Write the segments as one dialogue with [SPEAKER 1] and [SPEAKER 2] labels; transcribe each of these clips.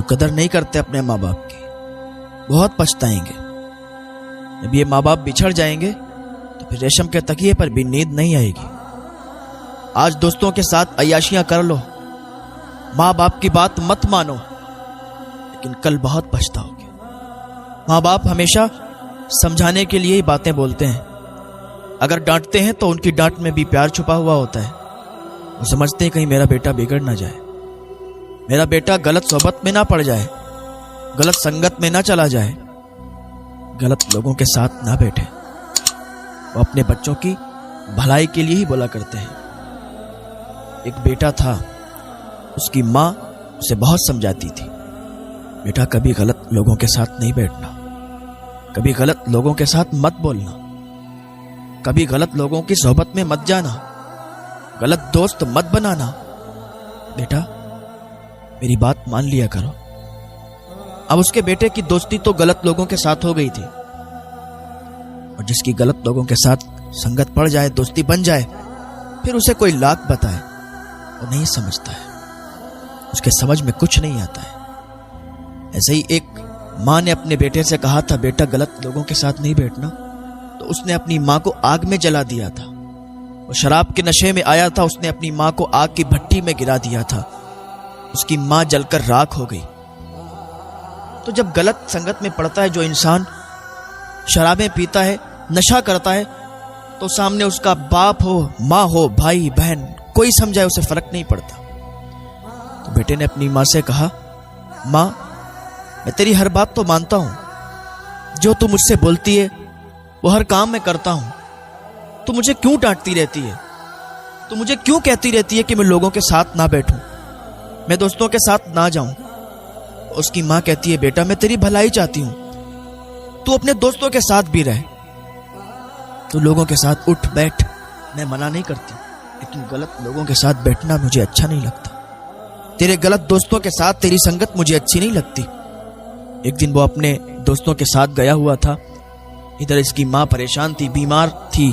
[SPEAKER 1] कदर नहीं करते अपने माँ बाप की, बहुत पछताएंगे। जब ये माँ बाप बिछड़ जाएंगे तो फिर रेशम के तकिए पर भी नींद नहीं आएगी। आज दोस्तों के साथ अय्याशियां कर लो, माँ बाप की बात मत मानो, लेकिन कल बहुत पछताओगे। माँ बाप हमेशा समझाने के लिए ही बातें बोलते हैं। अगर डांटते हैं तो उनकी डांट में भी प्यार छुपा हुआ होता है। वो समझते हैं कहीं मेरा बेटा बिगड़ ना जाए, मेरा बेटा गलत सोबत में ना पड़ जाए, गलत संगत में ना चला जाए, गलत लोगों के साथ ना बैठे। वो अपने बच्चों की भलाई के लिए ही बोला करते हैं। एक बेटा था, उसकी माँ उसे बहुत समझाती थी, बेटा कभी गलत लोगों के साथ नहीं बैठना, कभी गलत लोगों के साथ मत बोलना, कभी गलत लोगों की सोहबत में मत जाना, गलत दोस्त मत बनाना। बेटा मेरी बात मान लिया करो। अब उसके बेटे की दोस्ती तो गलत लोगों के साथ हो गई थी, और जिसकी गलत लोगों के साथ संगत पड़ जाए, दोस्ती बन जाए, फिर उसे कोई लाख बताए वो नहीं समझता है, उसके समझ में कुछ नहीं आता है। ऐसे ही एक माँ ने अपने बेटे से कहा था, बेटा गलत लोगों के साथ नहीं बैठना, तो उसने अपनी माँ को आग में जला दिया था। वो शराब के नशे में आया था, उसने अपनी माँ को आग की भट्टी में गिरा दिया था, उसकी माँ जलकर राख हो गई। तो जब गलत संगत में पड़ता है जो इंसान, शराबें पीता है, नशा करता है, तो सामने उसका बाप हो, माँ हो, भाई बहन, कोई समझाए उसे फर्क नहीं पड़ता। तो बेटे ने अपनी माँ से कहा, माँ मैं तेरी हर बात तो मानता हूं, जो तू मुझसे बोलती है वो हर काम में करता हूं, तू मुझे क्यों डांटती रहती है, तू मुझे क्यों कहती रहती है कि मैं लोगों के साथ ना बैठूं, मैं दोस्तों के साथ ना जाऊं। उसकी माँ कहती है, बेटा मैं तेरी भलाई चाहती हूं, तू अपने दोस्तों के साथ भी रहे, तू लोगों के साथ उठ बैठ, मैं मना नहीं करती, लेकिन गलत लोगों के साथ बैठना मुझे अच्छा नहीं लगता, तेरे गलत दोस्तों के साथ तेरी संगत मुझे अच्छी नहीं लगती। एक दिन वो अपने दोस्तों के साथ गया हुआ था, इधर इसकी माँ परेशान थी, बीमार थी,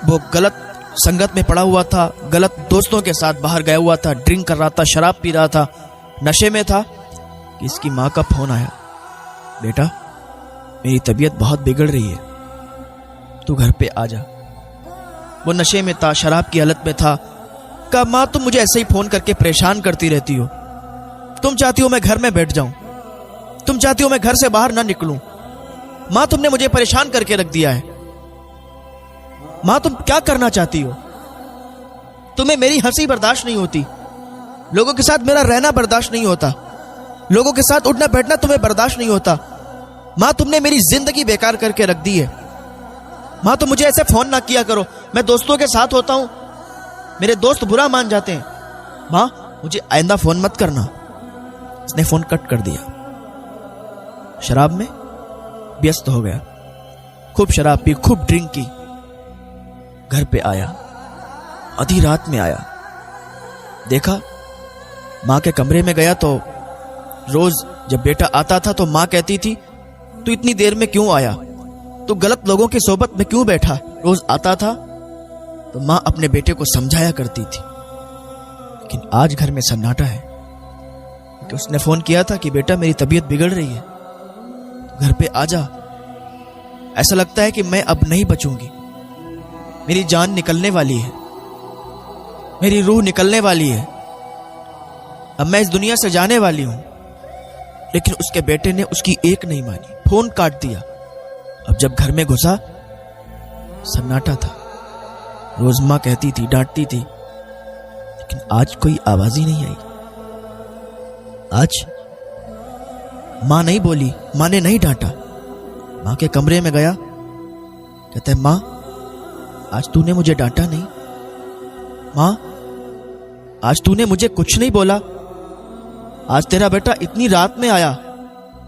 [SPEAKER 1] वो गलत संगत में पड़ा हुआ था, गलत दोस्तों के साथ बाहर गया हुआ था, ड्रिंक कर रहा था, शराब पी रहा था, नशे में था कि इसकी माँ का फोन आया, बेटा मेरी तबीयत बहुत बिगड़ रही है, तू घर पे आ जा। वो नशे में था, शराब की हालत में था। कहा, माँ तुम मुझे ऐसे ही फोन करके परेशान करती रहती हो, तुम चाहती हो मैं घर में बैठ जाऊं, तुम चाहती हो मैं घर से बाहर ना निकलूं, माँ तुमने मुझे परेशान करके रख दिया है, माँ तुम क्या करना चाहती हो, तुम्हें मेरी हंसी बर्दाश्त नहीं होती, लोगों के साथ मेरा रहना बर्दाश्त नहीं होता, लोगों के साथ उठना बैठना तुम्हें बर्दाश्त नहीं होता, माँ तुमने मेरी जिंदगी बेकार करके रख दी है, माँ तुम मुझे ऐसे फोन ना किया करो, मैं दोस्तों के साथ होता हूं, मेरे दोस्त बुरा मान जाते हैं, माँ मुझे आइंदा फोन मत करना। उसने फोन कट कर दिया, शराब में व्यस्त हो गया, खूब शराब पी, खूब ड्रिंक की, घर पे आया, आधी रात में आया, देखा माँ के कमरे में गया तो रोज जब बेटा आता था तो माँ कहती थी, तू इतनी देर में क्यों आया, तू गलत लोगों की सोबत में क्यों बैठा। रोज आता था तो माँ अपने बेटे को समझाया करती थी, लेकिन आज घर में सन्नाटा है, क्योंकि उसने फोन किया था कि बेटा मेरी तबीयत बिगड़ रही है, घर पे आ जा, ऐसा लगता है कि मैं अब नहीं बचूंगी, मेरी जान निकलने वाली है, मेरी रूह निकलने वाली है, अब मैं इस दुनिया से जाने वाली हूं। लेकिन उसके बेटे ने उसकी एक नहीं मानी, फोन काट दिया। अब जब घर में घुसा सन्नाटा था, रोज माँ कहती थी, डांटती थी, लेकिन आज कोई आवाज ही नहीं आई। आज माँ नहीं बोली, माँ ने नहीं डांटा। माँ के कमरे में गया, कहता है, माँ आज तूने मुझे डांटा नहीं, माँ आज तूने मुझे कुछ नहीं बोला, आज तेरा बेटा इतनी रात में आया,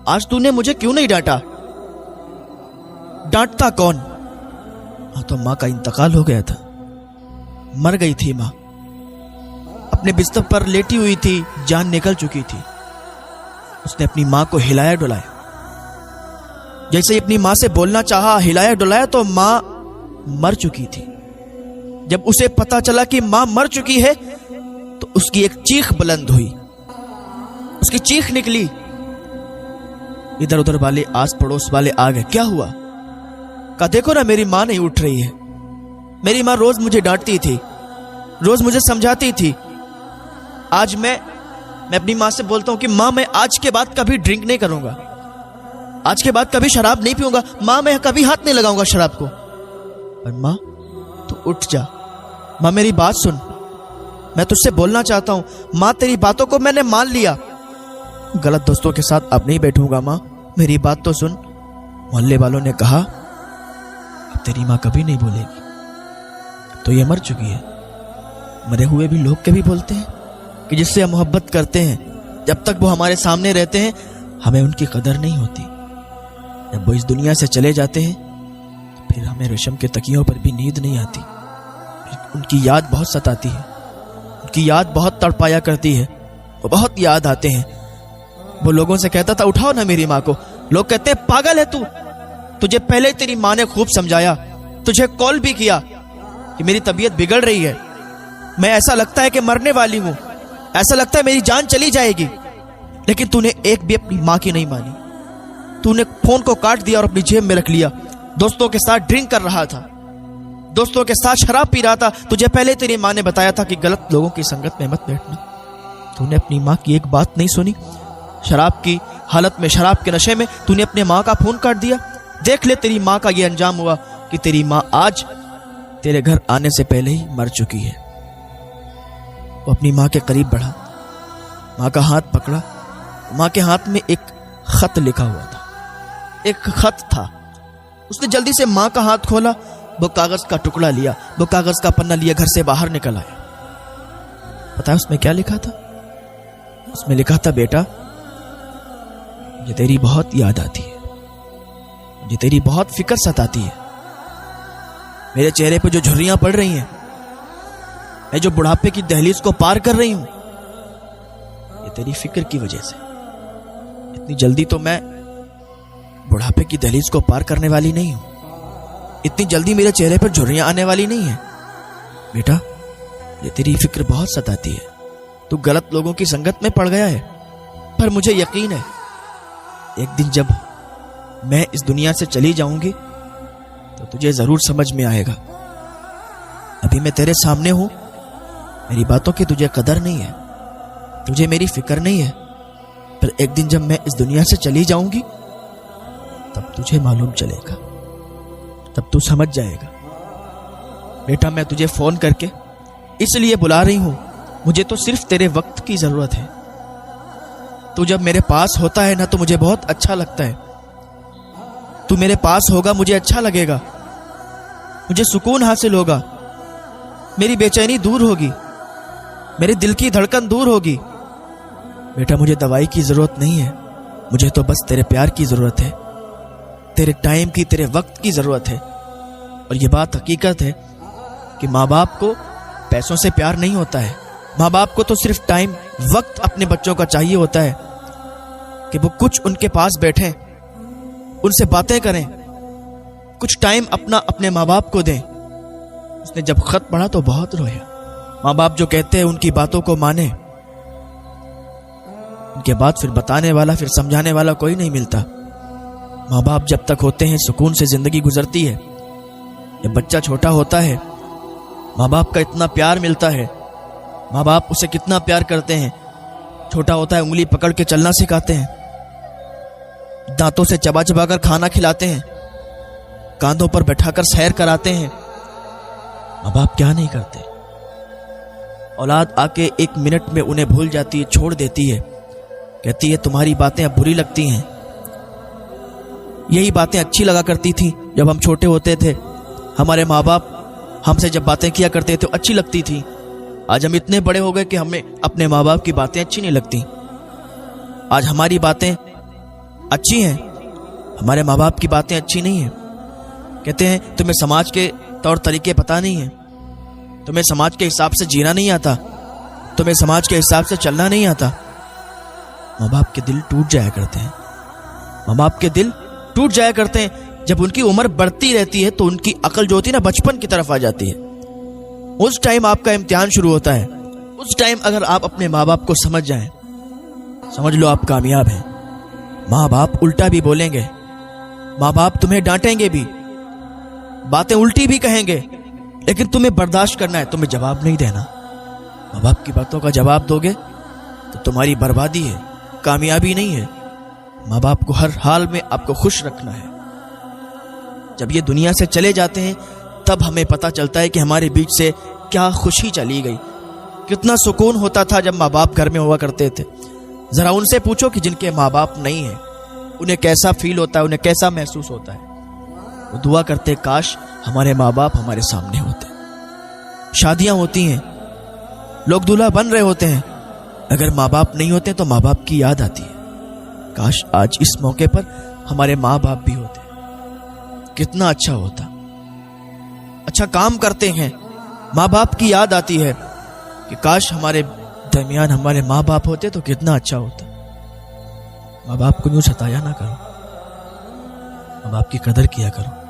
[SPEAKER 1] आज तूने मुझे क्यों नहीं डांटा। डांटता कौन? हाँ तो माँ का इंतकाल हो गया था, मर गई थी माँ, अपने बिस्तर पर लेटी हुई थी, जान निकल चुकी थी। उसने अपनी माँ को हिलाया डुलाया, जैसे ही अपनी माँ से बोलना चाहा, हिलाया डुलाया तो माँ मर चुकी थी। जब उसे पता चला कि माँ मर चुकी है तो उसकी एक चीख बुलंद हुई, उसकी चीख निकली। इधर उधर वाले आस पड़ोस वाले आ गए। क्या हुआ? कहा देखो ना, मेरी माँ नहीं उठ रही है। मेरी माँ रोज मुझे डांटती थी, रोज मुझे समझाती थी। आज मैं अपनी माँ से बोलता हूं कि माँ, मैं आज के बाद कभी ड्रिंक नहीं करूंगा, आज के बाद कभी शराब नहीं पीऊंगा। माँ, मैं कभी हाथ नहीं लगाऊंगा शराब को। और माँ, तू उठ जा। माँ, मेरी बात सुन, मैं तुझसे बोलना चाहता हूं। माँ, तेरी बातों को मैंने मान लिया, गलत दोस्तों के साथ अब नहीं बैठूंगा। माँ, मेरी बात तो सुन। मोहल्ले वालों ने कहा अब तेरी माँ कभी नहीं बोलेगी, तो ये मर चुकी है। मरे हुए भी लोग के भी बोलते हैं कि जिससे हम मोहब्बत करते हैं, जब तक वो हमारे सामने रहते हैं हमें उनकी कदर नहीं होती। जब वो इस दुनिया से चले जाते हैं फिर हमें रेशम के तकियों पर भी नींद नहीं आती। उनकी याद बहुत सताती है, उनकी याद बहुत तड़पाया करती है। वो बहुत याद आते हैं। वो लोगों से कहता था उठाओ ना मेरी माँ को। लोग कहते हैं पागल है तू, तुझे पहले तेरी माँ ने खूब समझाया, तुझे कॉल भी किया कि मेरी तबीयत बिगड़ रही है, मैं ऐसा लगता है कि मरने वाली हूं, ऐसा लगता है मेरी जान चली जाएगी। लेकिन तूने एक भी अपनी माँ की नहीं मानी। तूने फोन को काट दिया और अपनी जेब में रख लिया। दोस्तों के साथ ड्रिंक कर रहा था, दोस्तों के साथ शराब पी रहा था। तुझे पहले तेरी माँ ने बताया था कि गलत लोगों की संगत में मत बैठना। तूने अपनी माँ की एक बात नहीं सुनी। शराब की हालत में, शराब के नशे में तूने अपने माँ का फोन काट दिया। देख ले तेरी माँ का ये अंजाम हुआ कि तेरी माँ आज तेरे घर आने से पहले ही मर चुकी है। वो अपनी माँ के करीब बढ़ा, माँ का हाथ पकड़ा। माँ के हाथ में एक खत लिखा हुआ था, एक खत था। उसने जल्दी से माँ का हाथ खोला, वो कागज का टुकड़ा लिया, वो कागज का पन्ना लिया, घर से बाहर निकल आया। पता है उसमें क्या लिखा था? उसमें लिखा था बेटा, मुझे तेरी बहुत याद आती है, मुझे तेरी बहुत फिक्र सताती है। मेरे चेहरे पे जो झुर्रियां पड़ रही हैं, मैं जो बुढ़ापे की दहलीज को पार कर रही हूं, ये तेरी फिक्र की वजह से। इतनी जल्दी तो मैं बुढ़ापे की दहलीज को पार करने वाली नहीं हूं, इतनी जल्दी मेरे चेहरे पर झुर्रियां आने वाली नहीं है। बेटा, ये तेरी फिक्र बहुत सताती है। तू गलत लोगों की संगत में पड़ गया है, पर मुझे यकीन है एक दिन जब मैं इस दुनिया से चली जाऊंगी तो तुझे जरूर समझ में आएगा। अभी मैं तेरे सामने हूं, मेरी बातों की तुझे कदर नहीं है, तुझे मेरी फिक्र नहीं है, पर एक दिन जब मैं इस दुनिया से चली जाऊंगी तब तुझे मालूम चलेगा, तब तू समझ जाएगा। बेटा, मैं तुझे फोन करके इसलिए बुला रही हूं, मुझे तो सिर्फ तेरे वक्त की जरूरत है। तू जब मेरे पास होता है ना तो मुझे बहुत अच्छा लगता है। तू मेरे पास होगा, मुझे अच्छा लगेगा, मुझे सुकून हासिल होगा, मेरी बेचैनी दूर होगी, मेरे दिल की धड़कन दूर होगी। बेटा, मुझे दवाई की जरूरत नहीं है, मुझे तो बस तेरे प्यार की जरूरत है, तेरे टाइम की, तेरे वक्त की जरूरत है। और ये बात हकीकत है कि माँ बाप को पैसों से प्यार नहीं होता है। माँ बाप को तो सिर्फ टाइम, वक्त अपने बच्चों का चाहिए होता है कि वो कुछ उनके पास बैठें, उनसे बातें करें, कुछ टाइम अपना अपने माँ बाप को दें। उसने जब खत पढ़ा तो बहुत रोया। माँ बाप जो कहते हैं उनकी बातों को माने, उनके बाद फिर बताने वाला, फिर समझाने वाला कोई नहीं मिलता। माँ बाप जब तक होते हैं सुकून से जिंदगी गुजरती है। जब बच्चा छोटा होता है, माँ बाप का इतना प्यार मिलता है, माँ बाप उसे कितना प्यार करते हैं। छोटा होता है, उंगली पकड़ के चलना सिखाते हैं, दांतों से चबा चबा कर खाना खिलाते हैं, कांधों पर बैठाकर सैर कराते हैं। माँ बाप क्या नहीं करते। औलाद आके एक मिनट में उन्हें भूल जाती है, छोड़ देती है, कहती है तुम्हारी बातें अब बुरी लगती हैं। यही बातें अच्छी लगा करती थी जब हम छोटे होते थे। हमारे माँ बाप हमसे जब बातें किया करते थे अच्छी लगती थी। आज हम इतने बड़े हो गए कि हमें अपने माँ बाप की बातें अच्छी नहीं लगती। आज हमारी बातें अच्छी हैं, हमारे माँ बाप की बातें अच्छी नहीं हैं। कहते हैं तुम्हें समाज के तौर तरीके पता नहीं है, तुम्हें समाज के हिसाब से जीना नहीं आता, तुम्हें समाज के हिसाब से चलना नहीं आता। माँ बाप के दिल टूट जाया करते हैं, माँ बाप के दिल टूट जाया करते हैं। जब उनकी उम्र बढ़ती रहती है तो उनकी अकल जो होती है ना, बचपन की तरफ आ जाती है। उस टाइम आपका इम्तिहान शुरू होता है। उस टाइम अगर आप अपने माँ बाप को समझ जाएं, समझ लो आप कामयाब हैं। माँ बाप उल्टा भी बोलेंगे, माँ बाप तुम्हें डांटेंगे भी, बातें उल्टी भी कहेंगे, लेकिन तुम्हें बर्दाश्त करना है, तुम्हें जवाब नहीं देना। माँ बाप की बातों का जवाब दोगे तो तुम्हारी बर्बादी है, कामयाबी नहीं है। माँ बाप को हर हाल में आपको खुश रखना है। जब ये दुनिया से चले जाते हैं तब हमें पता चलता है कि हमारे बीच से क्या खुशी चली गई, कितना सुकून होता था जब माँ बाप घर में हुआ करते थे। जरा उनसे पूछो कि जिनके माँ बाप नहीं है उन्हें कैसा फील होता है, उन्हें कैसा महसूस होता है। वो दुआ करते काश हमारे माँ बाप हमारे सामने होते। शादियां होती हैं, लोग दूल्हा बन रहे होते हैं, अगर माँ बाप नहीं होते तो माँ बाप की याद आती है, काश आज इस मौके पर हमारे माँ बाप भी होते, कितना अच्छा होता। अच्छा काम करते हैं, माँ बाप की याद आती है कि काश हमारे दरमियान हमारे माँ बाप होते तो कितना अच्छा होता। माँ बाप को यूं सताया ना करो, माँ बाप की कदर किया करो।